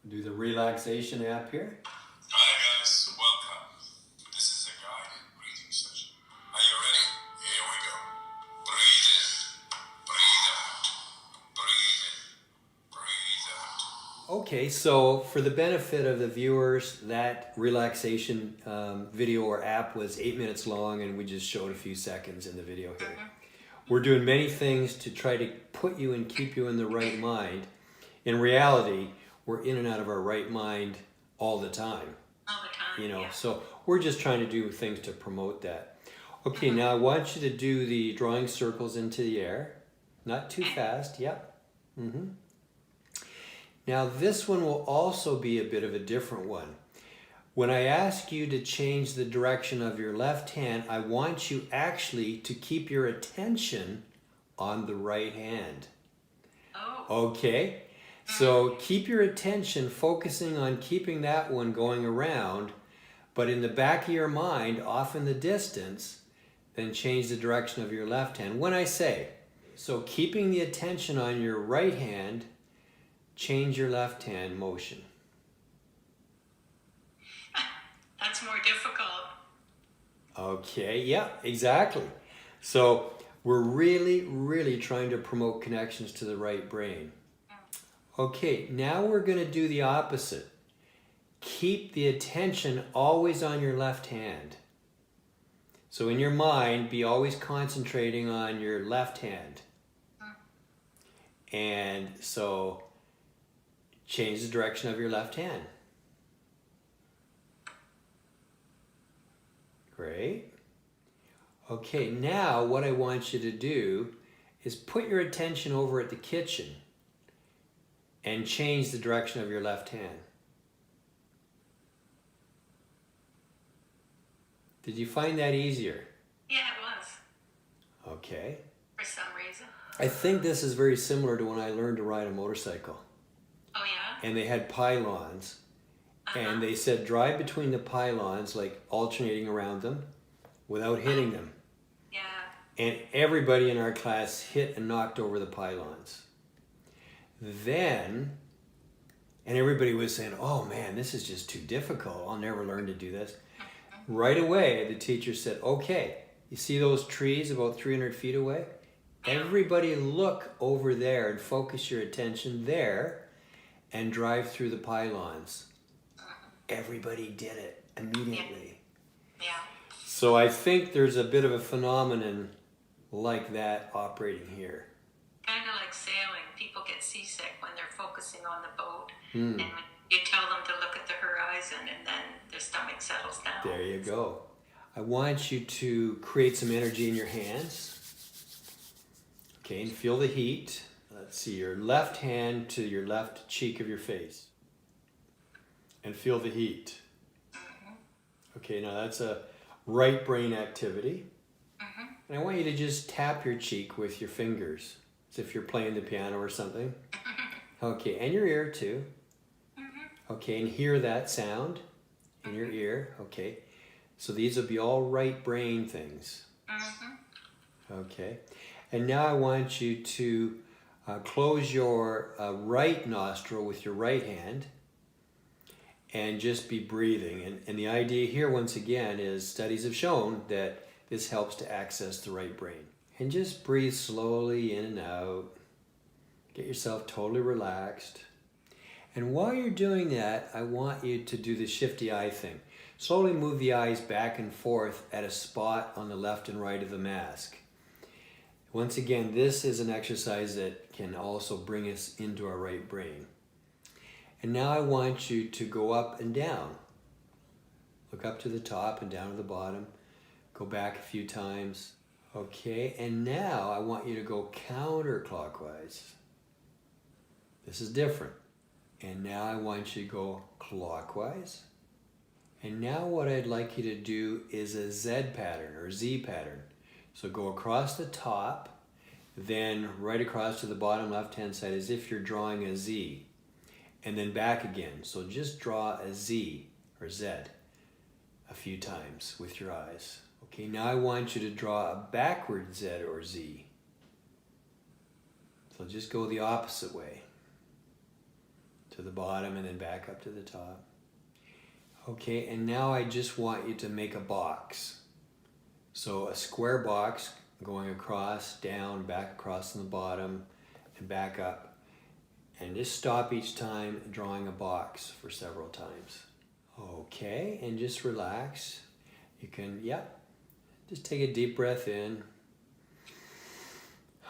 Do the relaxation app here. Hi guys, welcome. This is a guided breathing session. Are you ready? Here we go. Breathe in, breathe out, breathe in, breathe out. Okay, so for the benefit of the viewers, that relaxation video or app was 8 minutes long, and we just showed a few seconds in the video here. We're doing many things to try to put you and keep you in the right mind. In reality, we're in and out of our right mind all the time. All the time, You know, yeah. so we're just trying to do things to promote that. Okay, now I want you to do the drawing circles into the air. Not too fast, yep. Now this one will also be a bit of a different one. When I ask you to change the direction of your left hand, I want you actually to keep your attention on the right hand. Oh. Okay? So keep your attention focusing on keeping that one going around, but in the back of your mind, off in the distance, then change the direction of your left hand. When I say, so keeping the attention on your right hand, change your left hand motion. That's more difficult. Okay, yeah, exactly. So we're really trying to promote connections to the right brain. Okay, now we're going to do the opposite. Keep the attention always on your left hand. So in your mind, be always concentrating on your left hand. And so change the direction of your left hand. Great. Okay, now what I want you to do is put your attention over at the kitchen and change the direction of your left hand. Did you find that easier? Yeah, it was. Okay. For some reason. I think this is very similar to when I learned to ride a motorcycle. Oh, yeah? And they had pylons. And they said drive between the pylons, like alternating around them, without hitting them. Yeah. And everybody in our class hit and knocked over the pylons. Then, and everybody was saying, oh man, this is just too difficult. I'll never learn to do this. Right away, the teacher said, okay, you see those trees about 300 feet away? Everybody look over there and focus your attention there and drive through the pylons. Everybody did it immediately. Yeah. So I think there's a bit of a phenomenon like that operating here. Kind of like sailing. People get seasick when they're focusing on the boat. And when you tell them to look at the horizon, and then their stomach settles down. There you go. I want you to create some energy in your hands. Okay, and feel the heat. Let's see, your left hand to your left cheek of your face. And feel the heat. Okay, now that's a right brain activity. And I want you to just tap your cheek with your fingers, as if you're playing the piano or something. Okay, and your ear too. Okay, and hear that sound in your ear. Okay, so these will be all right brain things. Okay, and now I want you to close your right nostril with your right hand and just be breathing. And the idea here, once again, is studies have shown that this helps to access the right brain. And just breathe slowly in and out. Get yourself totally relaxed. And while you're doing that, I want you to do the shifty eye thing. Slowly move the eyes back and forth at a spot on the left and right of the mask. Once again, this is an exercise that can also bring us into our right brain. And now I want you to go up and down. Look up to the top and down to the bottom. Go back a few times. Okay, and now I want you to go counterclockwise. This is different. And now I want you to go clockwise. And now what I'd like you to do is a Z pattern or Z pattern. So go across the top, then right across to the bottom left-hand side as if you're drawing a Z. And then back again. So just draw a Z or Z a few times with your eyes. Okay, now I want you to draw a backward Z or Z. So just go the opposite way. to the bottom, and then back up to the top. Okay, and now I just want you to make a box. So a square box going across, down, back across on the bottom, and back up. And just stop each time drawing a box for several times. Okay, and just relax. You can, just take a deep breath in.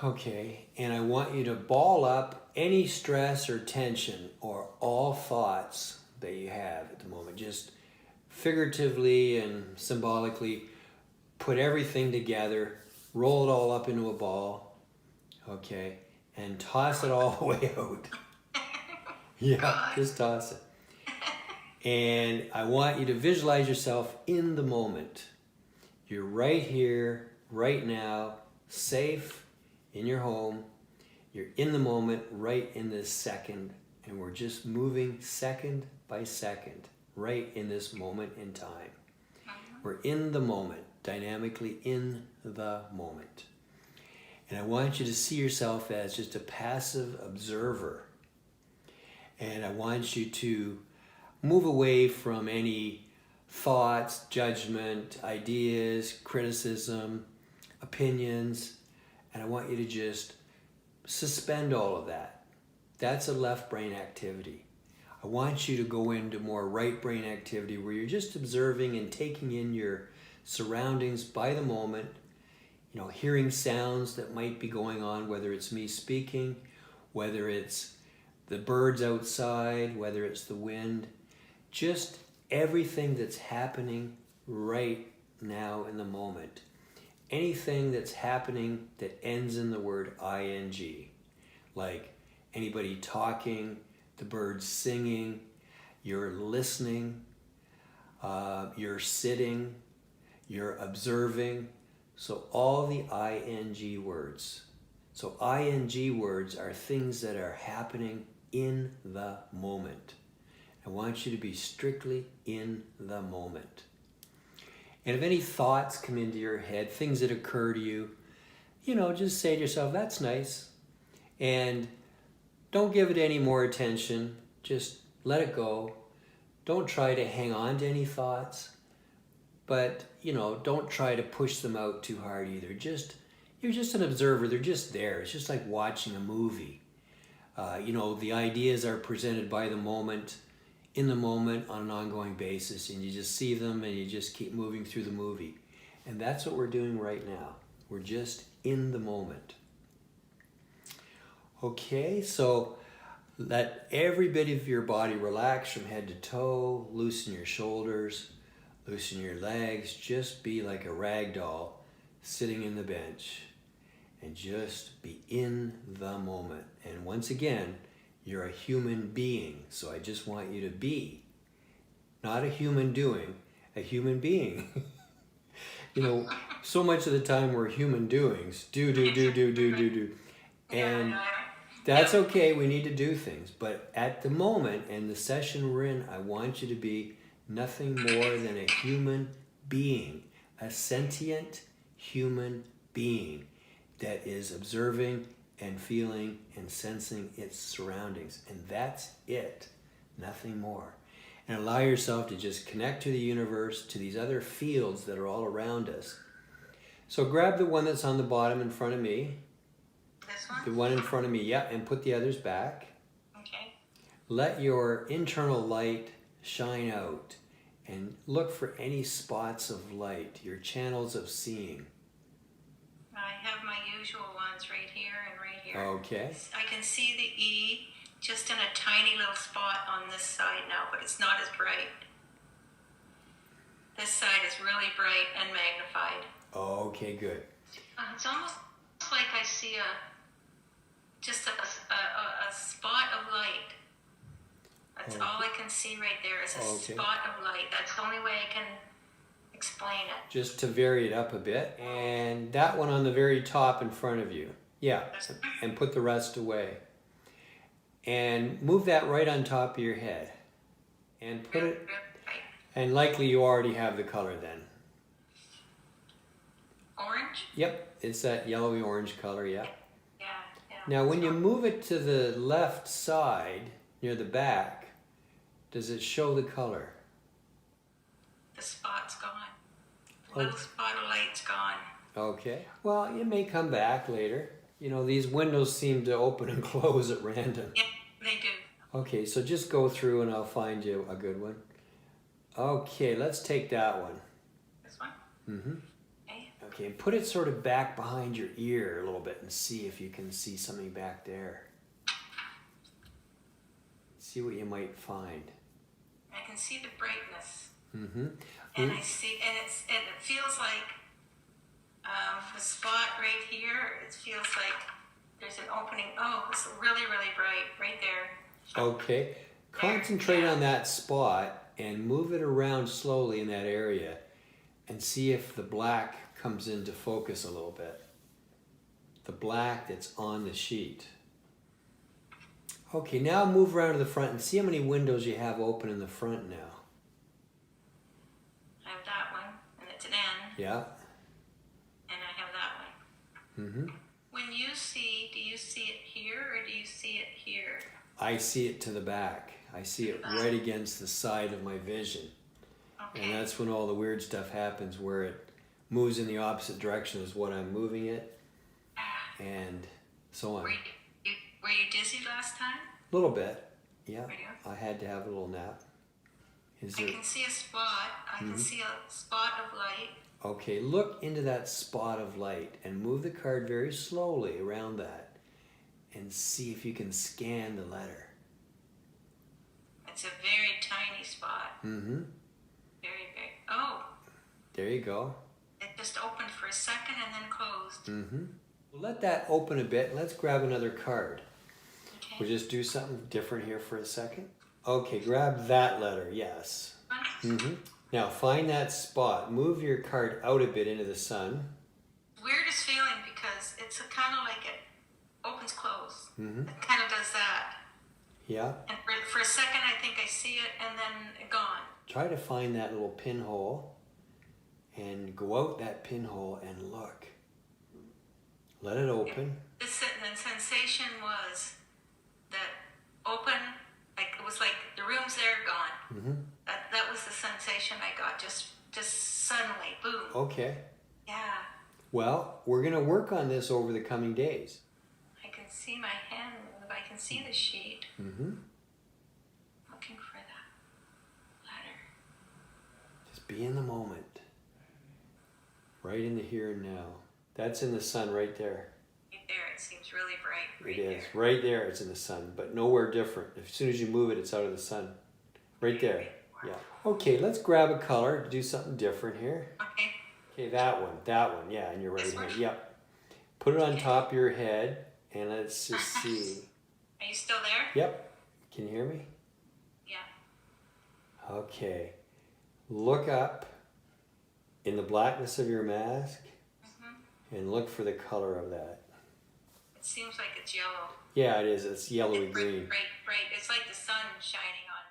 Okay, and I want you to ball up any stress or tension or all thoughts that you have at the moment. Just figuratively and symbolically put everything together, roll it all up into a ball, okay, and toss it all the way out. Yeah, just toss it. And I want you to visualize yourself in the moment. You're right here, right now, safe in your home. You're in the moment, right in this second, and we're just moving second by second, right in this moment in time. We're in the moment, dynamically in the moment. And I want you to see yourself as just a passive observer. And I want you to move away from any thoughts, judgment, ideas, criticism, opinions, and I want you to just suspend all of that. That's a left brain activity. I want you to go into more right brain activity where you're just observing and taking in your surroundings by the moment, hearing sounds that might be going on, whether it's me speaking, whether it's the birds outside, whether it's the wind, just everything that's happening right now in the moment. Anything that's happening that ends in the word ing, like anybody talking, the birds singing, you're listening, you're sitting, you're observing. So all the ing words. So ing words are things that are happening in the moment. I want you to be strictly in the moment. And if any thoughts come into your head, things that occur to you, just say to yourself, that's nice. And don't give it any more attention. Just let it go. Don't try to hang on to any thoughts. But, don't try to push them out too hard either. You're just an observer. They're just there. It's just like watching a movie. The ideas are presented by the moment, in the moment, on an ongoing basis, and you just see them and you just keep moving through the movie. And that's what we're doing right now. We're just in the moment. Okay, so let every bit of your body relax from head to toe, loosen your shoulders, loosen your legs, just be like a rag doll sitting in the bench and just be in the moment. And once again, you're a human being, so I just want you to be, not a human doing, a human being. So much of the time we're human doings, do. And that's okay, we need to do things. But at the moment, and the session we're in, I want you to be nothing more than a human being, a sentient human being that is observing and feeling and sensing its surroundings. And that's it, nothing more. And allow yourself to just connect to the universe, to these other fields that are all around us. So grab the one that's on the bottom in front of me. This one? The one in front of me, and put the others back. Okay. Let your internal light shine out and look for any spots of light, your channels of seeing. I have my usual ones right here and right here. Okay. I can see the E just in a tiny little spot on this side now, but it's not as bright. This side is really bright and magnified. Okay, good. It's almost like I see just a spot of light. That's all I can see right there is a spot of light. That's the only way I can explain it. Just to vary it up a bit. And that one on the very top in front of you. Yeah, and put the rest away. And move that right on top of your head. And put it, and likely you already have the color then. Orange? Yep, it's that yellowy orange color, yeah. Yeah. Now when you move it to the left side, near the back, does it show the color? The spot's gone. The little spot of light's gone. Okay. Well, it may come back later. You know, these windows seem to open and close at random. Yeah, they do. Okay, so just go through and I'll find you a good one. Okay, let's take that one. This one? Mm-hmm. Okay. Okay, and put it sort of back behind your ear a little bit and see if you can see something back there. See what you might find. I can see the brightness. Mm-hmm. And I see, and it feels like the spot right here, it feels like there's an opening. Oh, it's really, really bright right there. Okay, concentrate on that spot and move it around slowly in that area and see if the black comes into focus a little bit. The black that's on the sheet. Okay, now move around to the front and see how many windows you have open in the front now. I have that one, and it's an N. Yeah. And I have that one. Mm-hmm. When you see, do you see it here or do you see it here? I see it to the back. I see it right against the side of my vision. Okay. And that's when all the weird stuff happens, where it moves in the opposite direction as what I'm moving it, and so on. Were you dizzy last time? A little bit, yeah. Were you? I had to have a little nap. I can see a spot. I can see a spot of light. Okay, look into that spot of light and move the card very slowly around that and see if you can scan the letter. It's a very tiny spot. Mm-hmm. Very big. Oh, There you go. it just opened for a second and then closed. Mm-hmm. Well, let that open a bit. Let's grab another card. Okay. We'll just do something different here for a second. Okay, grab that letter, yes. Mm-hmm. Now find that spot. Move your card out a bit into the sun. Weirdest feeling because it's kind of like it opens close. Mm-hmm. It kind of does that. Yeah. And for a second I think I see it and then gone. Try to find that little pinhole and go out that pinhole and look. Let it open. The sensation was that open, like it was like the room's there, gone. Mm-hmm. That was the sensation I got, just suddenly, boom. Okay. Yeah, Well, we're going to work on this over the coming days. I can see my hand move. I can see the sheet. Mm-hmm. Looking for that letter. Just be in the moment. Right in the here and now. That's in the sun right there. Right there, it seems really bright. Right It is. there. Right there it's in the sun, but nowhere different. As soon as you move it, it's out of the sun. Right there. Yeah. Okay, let's grab a color to do something different here. Okay. Okay, that one, yeah, in your right This hand. one? Yep. Put it on top of your head, and let's just see. Are you still there? Yep. Can you hear me? Yeah. Okay. Look up in the blackness of your mask and look for the color of that. It seems like it's yellow. Yeah, it is. It's yellowy It's bright, green. bright. It's like the sun shining on